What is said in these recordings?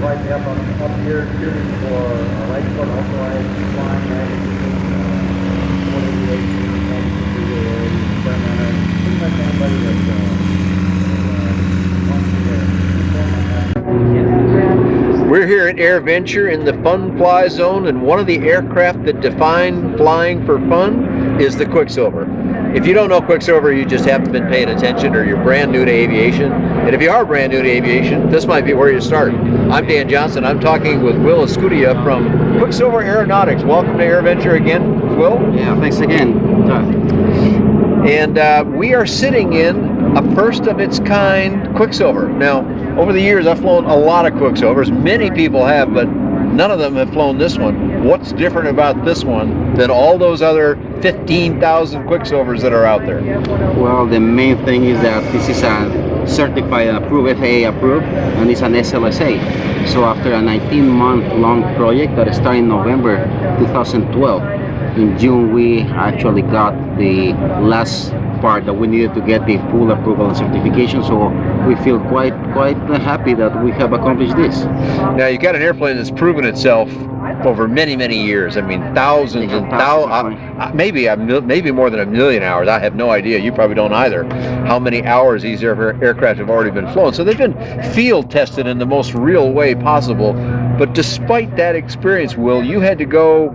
like to have up here shooting for light sport, also flying magazine, pretty much anybody that We're here at AirVenture in the Fun Fly Zone, and one of the aircraft that define flying for fun is the Quicksilver. If you don't know Quicksilver, you just haven't been paying attention, or you're brand new to aviation. And if you are brand new to aviation, this might be where you start. I'm Dan Johnson. I'm talking with Will Escutia from Quicksilver Aeronautics. Welcome to AirVenture again, Will. Yeah, thanks again. And we are sitting in a first of its kind Quicksilver. Now, over the years, I've flown a lot of Quicksilvers. Many people have, but none of them have flown this one. What's different about this one than all those other 15,000 Quicksilvers that are out there? Well, the main thing is that this is a certified and approved, FAA approved, and it's an SLSA. So after a 19-month long project that started in November 2012, in June we actually got the last part that we needed to get the full approval and certification, so we feel quite happy that we have accomplished this. Now, you got an airplane that's proven itself over many years. I mean, thousands and thousands, maybe more than 1 million hours. I have no idea. You probably don't either. How many hours these aircraft have already been flown? So they've been field tested in the most real way possible. But despite that experience, Will, you had to go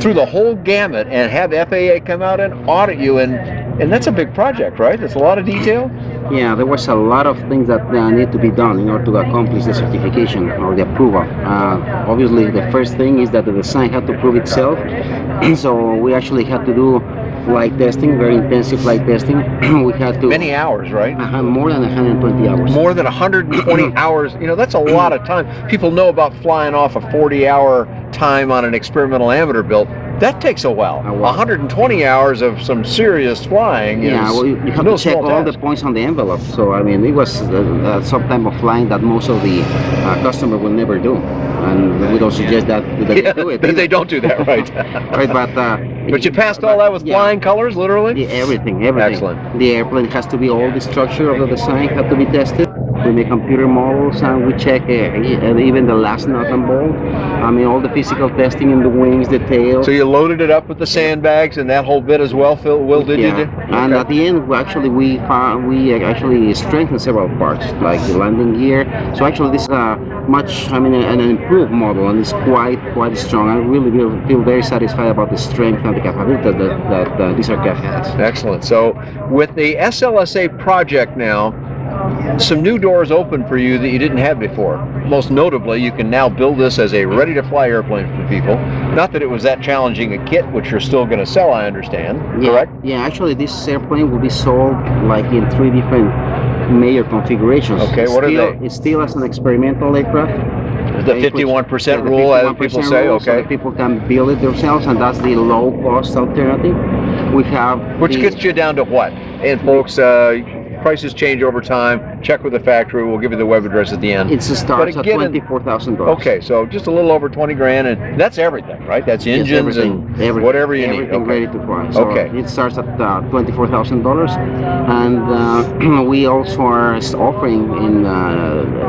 through the whole gamut and have FAA come out and audit you, and that's a big project, right? That's a lot of detail. Yeah, there was a lot of things that need to be done in order to accomplish the certification or the approval. Obviously, the first thing is that the design had to prove itself. So we actually had to do flight testing, very intensive flight testing. We had to... Many hours, right? More than 120 hours. More than 120 hours. You know, that's a lot of time. People know about flying off a 40-hour time on an experimental amateur built. That takes a while. 120 hours of some serious flying. Yeah, well, you have to check all the points on the envelope. So, I mean, it was some type of flying that most of the customer will never do. And we don't suggest that they do it. They don't do that, right? Right, but you passed all that with flying colors, literally? Yeah, everything. Excellent. The airplane has to be, all the structure of the design has to be tested. We make computer models and we check even the last nut and bolt. I mean, all the physical testing in the wings, the tail. So you loaded it up with the sandbags and that whole bit as well, Phil? Will, did you? And at the end, we actually strengthened several parts, like the landing gear. So actually, this is an improved model, and it's quite strong. I really feel very satisfied about the strength and the capability that this aircraft has. Excellent. So with the SLSA project now, some new doors open for you that you didn't have before. Most notably, you can now build this as a ready-to-fly airplane for people. Not that it was that challenging a kit, which you're still going to sell, I understand. Correct? Yeah, actually, this airplane will be sold like in 3 different major configurations. Okay, what are they? It's still as an experimental aircraft. The 51% rule, as people say. Okay. So people can build it themselves, and that's the low-cost alternative. We have which gets you down to what? And folks, prices change over time. Check with the factory. We'll give you the web address at the end. It starts at $24,000. Okay, so just a little over 20 grand, and that's everything, right? That's engines and whatever you need. Everything ready to fly. So it starts at $24,000, and we also are offering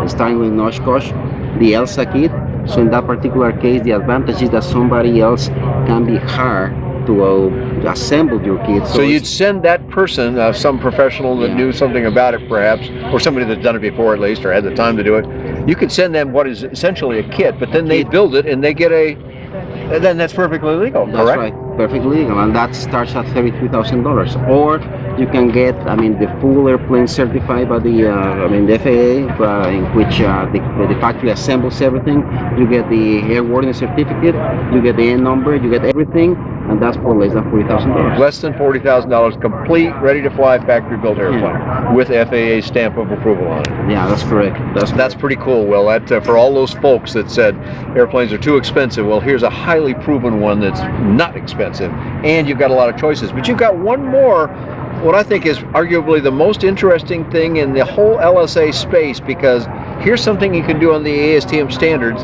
starting with Oshkosh, the ELSA kit. So in that particular case, the advantage is that somebody else can be hired to assemble your kit. So you'd send that person, some professional that knew something about it perhaps, or somebody that's done it before at least, or had the time to do it. You could send them what is essentially a kit, but then they build it and they get then that's perfectly legal, correct? That's right, perfectly legal, and that starts at $33,000. Or you can get, the full airplane certified by the FAA, in which the factory assembles everything. You get the airworthiness certificate, you get the N number, you get everything, and that's for less than $40,000. Less than $40,000, complete, ready-to-fly, factory-built airplane with FAA stamp of approval on it. Yeah, that's correct. That's pretty cool, Will. That for all those folks that said airplanes are too expensive, well, here's a highly proven one that's not expensive, and you've got a lot of choices. But you've got one more, what I think is arguably the most interesting thing in the whole LSA space, because here's something you can do on the ASTM standards.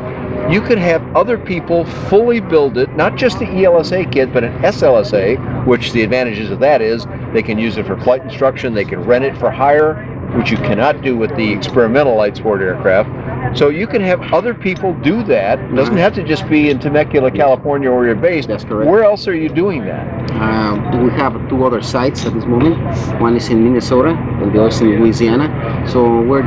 You could have other people fully build it, not just the ELSA kit, but an SLSA, which the advantages of that is they can use it for flight instruction, they can rent it for hire, which you cannot do with the experimental light sport aircraft. So you can have other people do that. It doesn't have to just be in Temecula, California, where you're based. That's correct. Where else are you doing that? We have 2 other sites at this moment. One is in Minnesota and the other is in Louisiana. So we're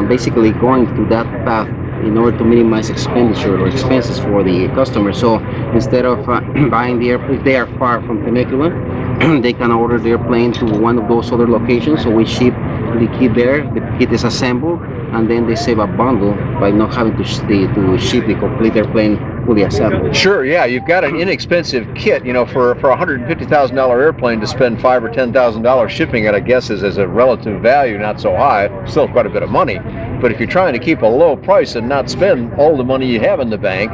basically going through that path in order to minimize expenditure or expenses for the customer. So instead of buying the airplane, if they are far from Temecula, they can order the airplane to one of those other locations. So we ship the kit there, the kit is assembled, and then they save a bundle by not having to ship the complete airplane fully assembled. Sure, yeah, you've got an inexpensive kit. You know, for a $150,000 airplane to spend $5,000 or $10,000 shipping it, I guess is as a relative value not so high. Still quite a bit of money. But if you're trying to keep a low price and not spend all the money you have in the bank,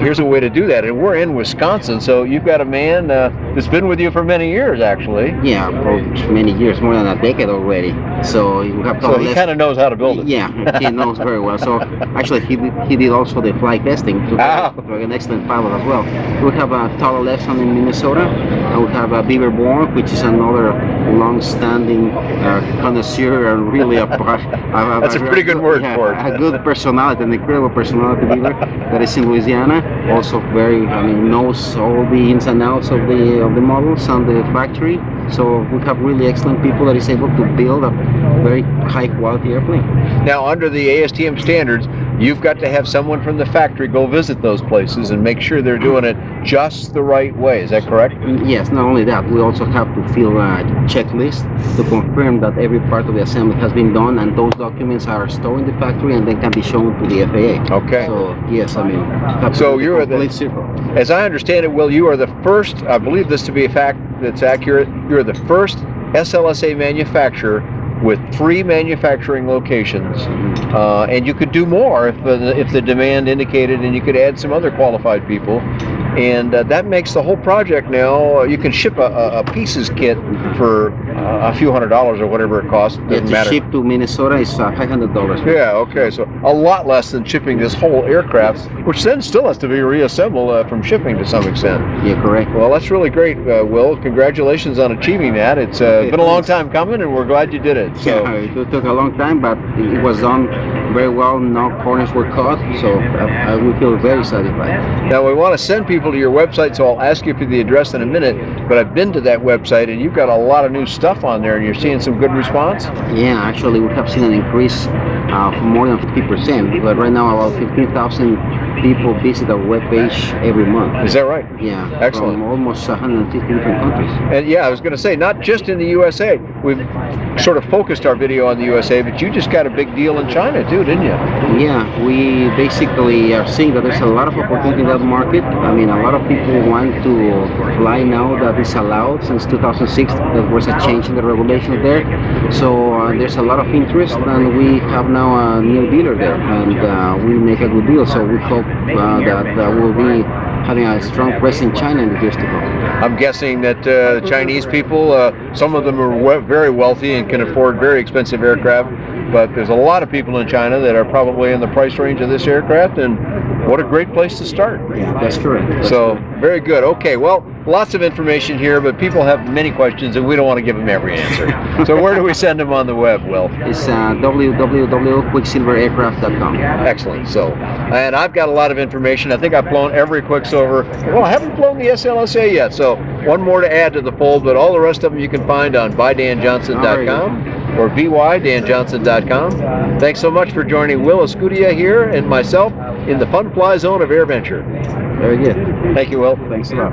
here's a way to do that. And we're in Wisconsin, so you've got a man that's been with you for many years, actually. Yeah, for many years, more than a decade already. So you have. So he kind of knows how to build it. Yeah, he knows very well. So actually, he did also the flight testing to an excellent pilot as well. We have a SLSA in Minnesota, and we have a Beaverborn, which is another long-standing connoisseur and really that's a pretty good word for it. A good personality, an incredible personality beaver that is in Louisiana. Also very, knows all the ins and outs of the models and the factory. So we have really excellent people that is able to build a very high quality airplane. Now, under the ASTM standards, you've got to have someone from the factory go visit those places and make sure they're doing it just the right way. Is that correct? Yes, not only that, we also have to fill a checklist to confirm that every part of the assembly has been done, and those documents are stored in the factory and then can be shown to the FAA. Okay. So, yes, so you're as I understand it, Will, you are the first, I believe this to be a fact that's accurate, you're the first SLSA manufacturer with 3 manufacturing locations, and you could do more if the demand indicated, and you could add some other qualified people, and that makes the whole project now. You can ship a pieces kit for a few $100s or whatever it costs. Doesn't matter. Ship to Minnesota is $500. Yeah, okay, so a lot less than shipping this whole aircraft, which then still has to be reassembled from shipping to some extent. Yeah, correct. Well, that's really great, Will. Congratulations on achieving that. It's been a long time coming, and we're glad you did it. So. Yeah, it took a long time, but it was done very well. No corners were cut, so we feel very satisfied. Now, we want to send people to your website, so I'll ask you for the address in a minute, but I've been to that website, and you've got a lot of new stuff on there, and you're seeing some good response? Yeah, actually, we have seen an increase of more than 50%, but right now about 15,000 people visit our webpage every month. Is that right? Yeah. Excellent. From almost 150 different countries. And yeah, I was going to say, not just in the USA. We've sort of focused our video on the USA, but you just got a big deal in China too, didn't you? Yeah, we basically are seeing that there's a lot of opportunity in that market. I mean, a lot of people want to fly now that is allowed. Since 2006, there was a change in the regulations there. So there's a lot of interest, and we have now a new dealer there, and we make a good deal. So we hope that we'll be having a strong presence in China in the years to come. I'm guessing that Chinese people, some of them are very wealthy and can afford very expensive aircraft, but there's a lot of people in China that are probably in the price range of this aircraft, and what a great place to start. Yeah, that's correct. So, very good. Okay, well, lots of information here, but people have many questions, and we don't want to give them every answer. So where do we send them on the web, Will? It's www.quicksilveraircraft.com. Excellent. So, and I've got a lot of information. I think I've flown every Quicksilver. Well, I haven't flown the SLSA yet, so one more to add to the fold, but all the rest of them you can find on bydanjohnson.com. or bydanjohnson.com. Thanks so much for joining Will Escutia here and myself in the fun fly zone of AirVenture. Very good. Thank you, Will. Thanks a lot.